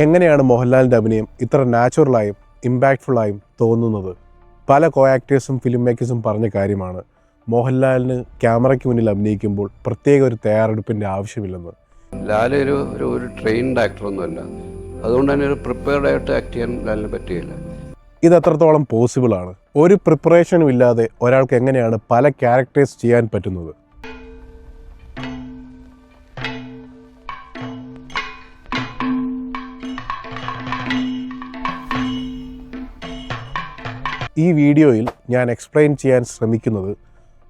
എങ്ങനെയാണ് മോഹൻലാലിൻ്റെ അഭിനയം ഇത്ര നാച്ചുറലായും ഇമ്പാക്റ്റ്ഫുള്ളായും തോന്നുന്നത്? പല കോ ആക്ടേഴ്സും ഫിലിം മേക്കേഴ്സും പറഞ്ഞ കാര്യമാണ് മോഹൻലാലിന് ക്യാമറയ്ക്ക് മുന്നിൽ അഭിനയിക്കുമ്പോൾ പ്രത്യേക ഒരു തയ്യാറെടുപ്പിൻ്റെ ആവശ്യമില്ലെന്ന്. ലാൽ ഒരു ട്രെയിൻഡ് ആക്ടറൊന്നുമല്ല, അതുകൊണ്ട് തന്നെ ഒരു പ്രിപ്പയർഡ് ആയിട്ട് ആക്ട് ചെയ്യാൻ ലാലിന് പറ്റുകയില്ല. ഇത് എത്രത്തോളം പോസിബിളാണ്? ഒരു പ്രിപ്പറേഷനും ഇല്ലാതെ ഒരാൾക്ക് എങ്ങനെയാണ് പല ക്യാരക്ടേഴ്സ് ചെയ്യാൻ പറ്റുന്നത്? ഈ വീഡിയോയിൽ ഞാൻ എക്സ്പ്ലെയിൻ ചെയ്യാൻ ശ്രമിക്കുന്നത്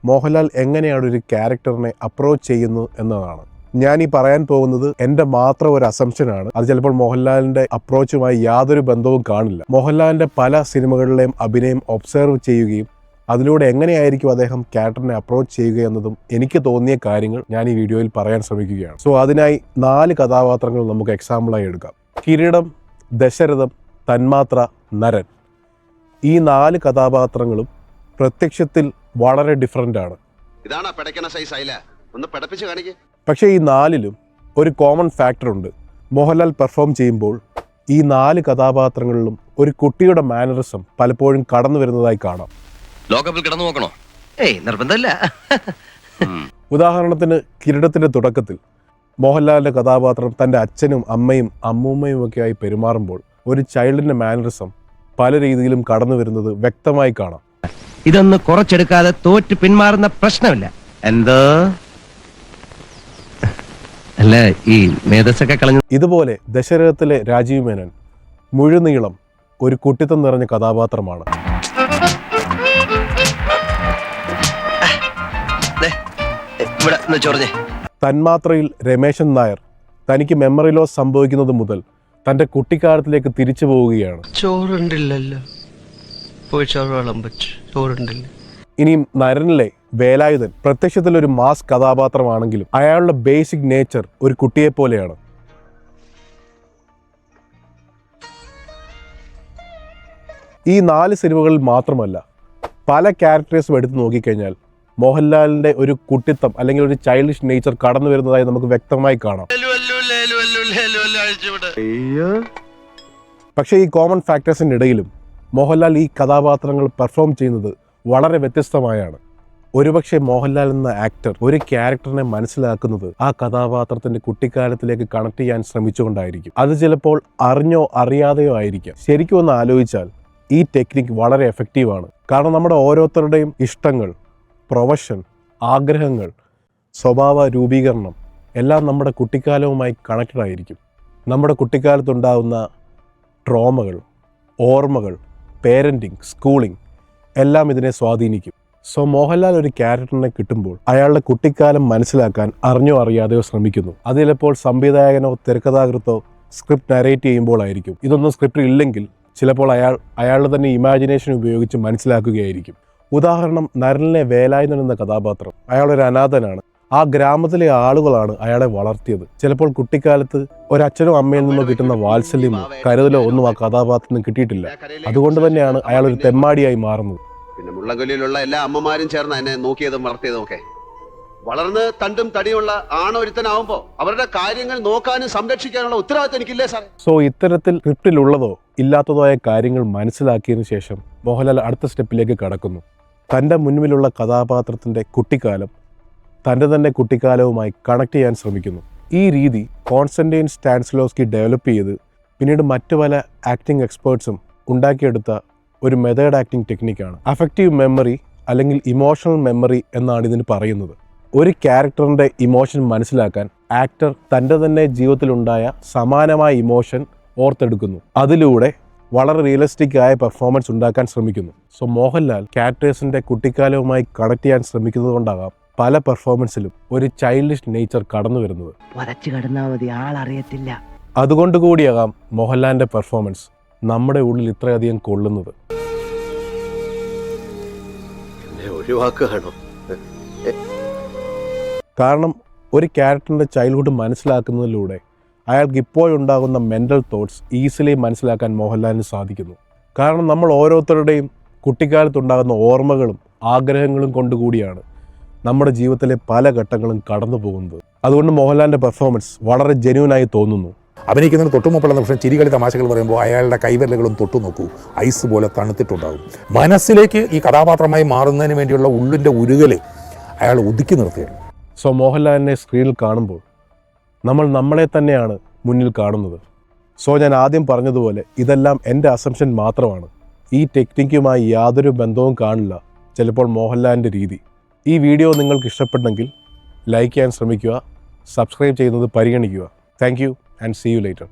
മോഹൻലാൽ എങ്ങനെയാണ് ഒരു ക്യാരക്ടറിനെ അപ്രോച്ച് ചെയ്യുന്നു എന്നതാണ്. ഞാൻ ഈ പറയാൻ പോകുന്നത് എൻ്റെ മാത്രം ഒരു അസംഷനാണ്. അത് ചിലപ്പോൾ മോഹൻലാലിൻ്റെ അപ്രോച്ചുമായി യാതൊരു ബന്ധവും കാണില്ല. മോഹൻലാലിൻ്റെ പല സിനിമകളിലെയും അഭിനയം ഒബ്സർവ് ചെയ്യുകയും അതിലൂടെ എങ്ങനെയായിരിക്കും അദ്ദേഹം ക്യാരക്ടറിനെ അപ്രോച്ച് ചെയ്യുക എന്നതും എനിക്ക് തോന്നിയ കാര്യങ്ങൾ ഞാൻ ഈ വീഡിയോയിൽ പറയാൻ ശ്രമിക്കുകയാണ്. സോ അതിനായി 4 കഥാപാത്രങ്ങൾ നമുക്ക് എക്സാമ്പിളായി എടുക്കാം. കിരീടം, ദശരഥം, തന്മാത്ര, നരൻ. ഈ 4 കഥാപാത്രങ്ങളും പ്രത്യക്ഷത്തിൽ വളരെ ഡിഫറൻ്റ് ആണ്. പക്ഷേ ഈ 4ലും ഒരു കോമൺ ഫാക്ടർ ഉണ്ട്. മോഹൻലാൽ പെർഫോം ചെയ്യുമ്പോൾ ഈ 4 കഥാപാത്രങ്ങളിലും ഒരു കുട്ടിയുടെ മാനറിസം പലപ്പോഴും കടന്നു വരുന്നതായി കാണാം. ഉദാഹരണത്തിന് കിരീടത്തിന്റെ തുടക്കത്തിൽ മോഹൻലാലിന്റെ കഥാപാത്രം തൻ്റെ അച്ഛനും അമ്മയും അമ്മൂമ്മയും ഒക്കെയായി പെരുമാറുമ്പോൾ ഒരു ചൈൽഡിന്റെ മാനറിസം പല രീതിയിലും കടന്നു വരുന്നത് വ്യക്തമായി കാണാം. ഇതൊന്ന് കുറച്ചെടുക്കാതെ തോറ്റ് പിന്മാറുന്ന പ്രശ്നമില്ല. എന്തോ അല്ല ഈ മേധസ്സൊക്കെ കളഞ്ഞു. ഇതുപോലെ ദശരഥത്തിലെ രാജീവ് മേനോൻ മുഴുനീളം ഒരു കുട്ടിത്തം നിറഞ്ഞ കഥാപാത്രമാണ്. തന്മാത്രയിൽ രമേശൻ നായർ തനിക്ക് മെമ്മറി ലോസ് സംഭവിക്കുന്നത് മുതൽ തൻ്റെ കുട്ടിക്കാലത്തിലേക്ക് തിരിച്ചു പോവുകയാണ്. ഇനിയും നരനിലെ വേലായുധൻ പ്രത്യക്ഷത്തിൽ ഒരു മാസ് കഥാപാത്രമാണെങ്കിലും അയാളുടെ ബേസിക് നേച്ചർ ഒരു കുട്ടിയെ പോലെയാണ്. ഈ 4 സിനിമകളിൽ മാത്രമല്ല, പല ക്യാരക്ടേഴ്സും എടുത്ത് നോക്കിക്കഴിഞ്ഞാൽ മോഹൻലാലിന്റെ ഒരു കുട്ടിത്തം അല്ലെങ്കിൽ ഒരു ചൈൽഡിഷ് നേച്ചർ കടന്നു വരുന്നതായി നമുക്ക് വ്യക്തമായി കാണാം. പക്ഷേ ഈ കോമൺ ഫാക്ടേഴ്സിൻ്റെ ഇടയിലും മോഹൻലാൽ ഈ കഥാപാത്രങ്ങൾ പെർഫോം ചെയ്യുന്നത് വളരെ വ്യത്യസ്തമായാണ്. ഒരുപക്ഷെ മോഹൻലാൽ എന്ന ആക്ടർ ഒരു ക്യാരക്ടറിനെ മനസ്സിലാക്കുന്നത് ആ കഥാപാത്രത്തിന്റെ കുട്ടിക്കാലത്തിലേക്ക് കണക്ട് ചെയ്യാൻ ശ്രമിച്ചുകൊണ്ടായിരിക്കും. അത് ചിലപ്പോൾ അറിഞ്ഞോ അറിയാതെയോ ആയിരിക്കാം. ശരിക്കും ഒന്ന് ആലോചിച്ചാൽ ഈ ടെക്നിക്ക് വളരെ എഫക്റ്റീവാണ്. കാരണം നമ്മുടെ ഓരോരുത്തരുടെയും ഇഷ്ടങ്ങൾ, പ്രൊഫഷൻ, ആഗ്രഹങ്ങൾ, സ്വഭാവ രൂപീകരണം എല്ലാം നമ്മുടെ കുട്ടിക്കാലവുമായി കണക്റ്റഡ് ആയിരിക്കും. നമ്മുടെ കുട്ടിക്കാലത്തുണ്ടാകുന്ന ട്രോമകൾ, ഓർമ്മകൾ, പേരൻറ്റിങ്, സ്കൂളിംഗ് എല്ലാം ഇതിനെ സ്വാധീനിക്കും. സോ മോഹൻലാൽ ഒരു ക്യാരക്ടറിനെ കിട്ടുമ്പോൾ അയാളുടെ കുട്ടിക്കാലം മനസ്സിലാക്കാൻ അറിഞ്ഞോ അറിയാതെയോ ശ്രമിക്കുന്നു. അത് ചിലപ്പോൾ സംവിധായകനോ തിരക്കഥാകൃത്തോ സ്ക്രിപ്റ്റ് നരേറ്റ് ചെയ്യുമ്പോഴായിരിക്കും. ഇതൊന്നും സ്ക്രിപ്റ്റ് ഇല്ലെങ്കിൽ ചിലപ്പോൾ അയാളുടെ തന്നെ ഇമാജിനേഷൻ ഉപയോഗിച്ച് മനസ്സിലാക്കുകയായിരിക്കും. ഉദാഹരണം, നരനിലെ വേലായുധൻ എന്ന കഥാപാത്രം അയാളൊരു അനാഥനാണ്. ആ ഗ്രാമത്തിലെ ആളുകളാണ് അയാളെ വളർത്തിയത്. ചിലപ്പോൾ കുട്ടിക്കാലത്ത് ഒരച്ഛനോ അമ്മയിൽ നിന്നോ കിട്ടുന്ന വാത്സല്യമോ കരുതലോ ഒന്നും ആ കഥാപാത്രത്തിന് കിട്ടിയിട്ടില്ല. അതുകൊണ്ട് തന്നെയാണ് അയാൾ ഒരു തെമ്മാടിയായി മാറുന്നത്. പിന്നെ മുള്ളംകൊല്ലിയിലുള്ള എല്ലാ അമ്മമാരും ചേർന്ന് എന്നെ നോക്കിയതും വളർത്തിയതും ഒക്കെ വളർന്ന് തണ്ടും തടിയുള്ള ആണൊരുത്തനാവുമ്പോ അവരുടെ കാര്യങ്ങൾ നോക്കാനും സംരക്ഷിക്കാനുള്ള ഉത്തരവാദിത്വം എനിക്കില്ലേ സാർ? സോ ഇത്തരത്തിൽ സ്ക്രിപ്റ്റിലുള്ളതോ ഇല്ലാത്തതോ ആയ കാര്യങ്ങൾ മനസ്സിലാക്കിയതിനു ശേഷം മോഹൻലാൽ അടുത്ത സ്റ്റെപ്പിലേക്ക് കടക്കുന്നു. തൻ്റെ മുൻപിലുള്ള കഥാപാത്രത്തിൻ്റെ കുട്ടിക്കാലം തൻ്റെ തന്നെ കുട്ടിക്കാലവുമായി കണക്ട് ചെയ്യാൻ ശ്രമിക്കുന്നു. ഈ രീതി കോൺസ്റ്റന്റൈൻ സ്റ്റാൻസ്ലോസ്കി ഡെവലപ്പ് ചെയ്ത് പിന്നീട് മറ്റു പല ആക്ടിംഗ് എക്സ്പേർട്സും ഉണ്ടാക്കിയെടുത്ത ഒരു മെത്തേഡ് ആക്ടിംഗ് ടെക്നിക്കാണ് അഫക്റ്റീവ് മെമ്മറി അല്ലെങ്കിൽ ഇമോഷണൽ മെമ്മറി എന്നാണ് ഇതിന് പറയുന്നത്. ഒരു ക്യാരക്ടറിൻ്റെ ഇമോഷൻ മനസ്സിലാക്കാൻ ആക്ടർ തൻ്റെ തന്നെ ജീവിതത്തിലുണ്ടായ സമാനമായ ഇമോഷൻ ഓർത്തെടുക്കുന്നു. അതിലൂടെ വളരെ റിയലിസ്റ്റിക് ആയ പെർഫോമൻസ് ഉണ്ടാക്കാൻ ശ്രമിക്കുന്നു. സോ മോഹൻലാൽ ക്യാരക്ടേഴ്സിൻ്റെ കുട്ടിക്കാലവുമായി കണക്ട് ചെയ്യാൻ ശ്രമിക്കുന്നത് കൊണ്ടാകാം പല പെർഫോമൻസിലും ഒരു ചൈൽഡിഷ് നേച്ചർ കടന്നു വരുന്നത്. അതുകൊണ്ട് കൂടിയാകാം മോഹൻലാലിൻ്റെ പെർഫോമൻസ് നമ്മുടെ ഉള്ളിൽ ഇത്രയധികം കൊള്ളുന്നത്. കാരണം ഒരു ക്യാരക്ടറിൻ്റെ ചൈൽഡ്ഹുഡ് മനസ്സിലാക്കുന്നതിലൂടെ അയാൾക്ക് ഇപ്പോഴുണ്ടാകുന്ന മെൻ്റൽ തോട്ട്സ് ഈസിലി മനസ്സിലാക്കാൻ മോഹൻലാലിന് സാധിക്കുന്നു. കാരണം നമ്മൾ ഓരോരുത്തരുടെയും കുട്ടിക്കാലത്തുണ്ടാകുന്ന ഓർമ്മകളും ആഗ്രഹങ്ങളും കൊണ്ടുകൂടിയാണ് നമ്മുടെ ജീവിതത്തിലെ പല ഘട്ടങ്ങളും കടന്നു പോകുന്നത്. അതുകൊണ്ട് മോഹൻലാലിൻ്റെ പെർഫോമൻസ് വളരെ ജെന്യൂനായി തോന്നുന്നു. അഭിനയിക്കുന്നതിന് തൊട്ടുമുപ്പുള്ള നിമിഷം ചിരികളി തമാശകൾ പറയുമ്പോൾ അയാളുടെ കൈവിരലുകളും തൊട്ടു നോക്കൂ, ഐസ് പോലെ തണുത്തിട്ടുണ്ടാകും. മനസ്സിലേക്ക് ഈ കഥാപാത്രമായി മാറുന്നതിന് വേണ്ടിയുള്ള ഉള്ളിൻ്റെ ഉരുകൽ അയാൾ ഒതുക്കി നിർത്തുകയാണ്. സോ മോഹൻലാലിനെ സ്ക്രീനിൽ കാണുമ്പോൾ നമ്മൾ നമ്മളെ തന്നെയാണ് മുന്നിൽ കാണുന്നത്. സോ ഞാൻ ആദ്യം പറഞ്ഞതുപോലെ ഇതെല്ലാം എൻ്റെ അസംഷൻ മാത്രമാണ്. ഈ ടെക്നിക്കുമായി യാതൊരു ബന്ധവും കാണില്ല ചിലപ്പോൾ മോഹൻലാലിൻ്റെ രീതി. ഈ വീഡിയോ നിങ്ങൾക്ക് ഇഷ്ടപ്പെട്ടെങ്കിൽ ലൈക്ക് ചെയ്യാൻ ശ്രമിക്കുക, സബ്സ്ക്രൈബ് ചെയ്യുന്നത് പരിഗണിക്കുക. Thank you and see you later.